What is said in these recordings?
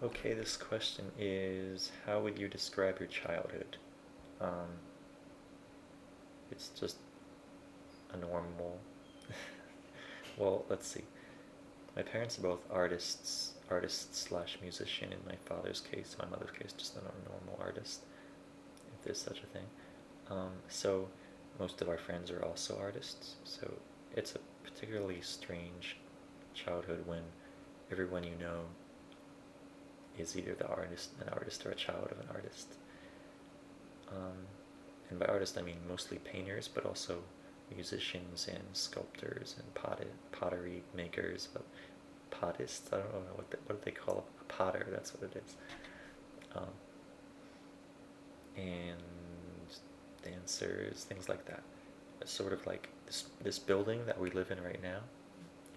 Okay, this question is, how would you describe your childhood? Um, it's just a normal. Well, let's see. My parents are both artists slash musician in my father's case. My mother's case, just a normal artist, if there's such a thing. So most of our friends are also artists. So it's a particularly strange childhood when everyone you know is either an artist, or a child of an artist. Um, and by artist I mean mostly painters, but also musicians and sculptors and pottery makers, but pottists. I don't know what do they call a potter. That's what it is. Um, and dancers, things like that. It's sort of like this building that we live in right now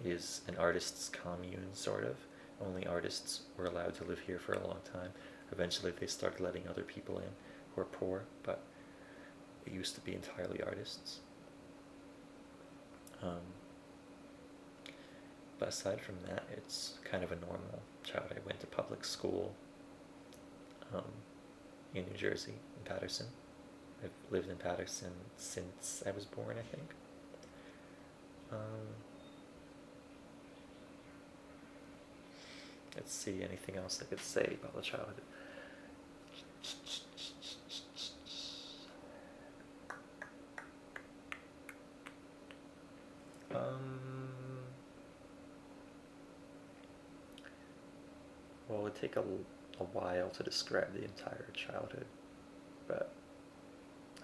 is an artist's commune, sort of. Only artists were allowed to live here for a long time. Eventually, they started letting other people in who are poor, but it used to be entirely artists. Um, but aside from that, it's kind of a normal child. I went to public school um, in New Jersey, in Paterson. I've lived in Paterson since I was born, I think. Um, let's see, anything else I could say about the childhood? Well, it would take a while to describe the entire childhood, but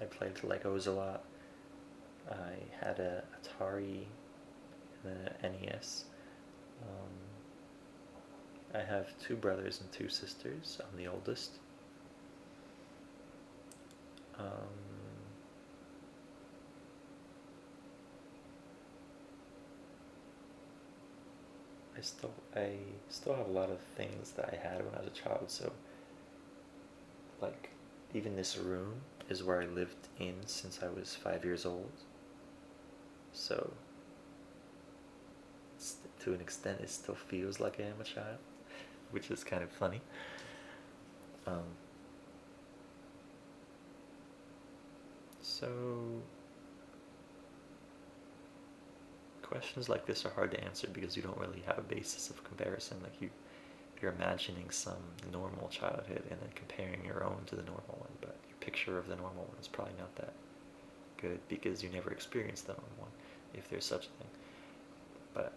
I played Legos a lot. I had a Atari and an NES. I have two brothers and two sisters. I'm the oldest. Um, I still have a lot of things that I had when I was a child. So like even this room is where I lived in since I was 5 years old. So to an extent, it still feels like I am a child, which is kind of funny. Um, so questions like this are hard to answer because you don't really have a basis of comparison. Like you're imagining some normal childhood and then comparing your own to the normal one, but your picture of the normal one is probably not that good because you never experienced the normal one, if there's such a thing. But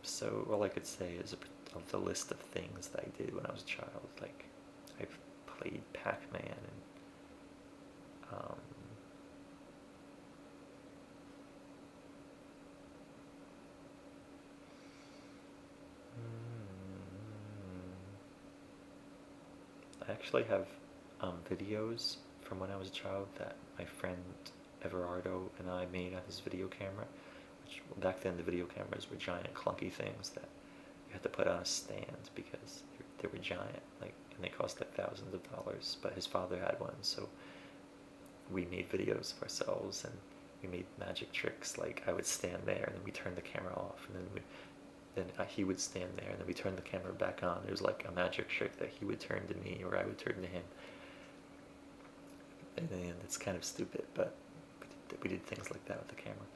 so all I could say is of the list of things that I did when I was a child, like I've played Pac-Man and I actually have videos from when I was a child that my friend Everardo and I made on his video camera, which back then the video cameras were giant clunky things that you had to put on a stand because they were giant, like, and they cost like thousands of dollars. But his father had one, so we made videos of ourselves and we made magic tricks. Like I would stand there and then we turned the camera off, and then he would stand there and then we turned the camera back on. It was like a magic trick that he would turn to me or I would turn to him. And then it's kind of stupid, but we did things like that with the camera.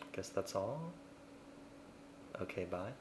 I guess that's all. Okay, bye.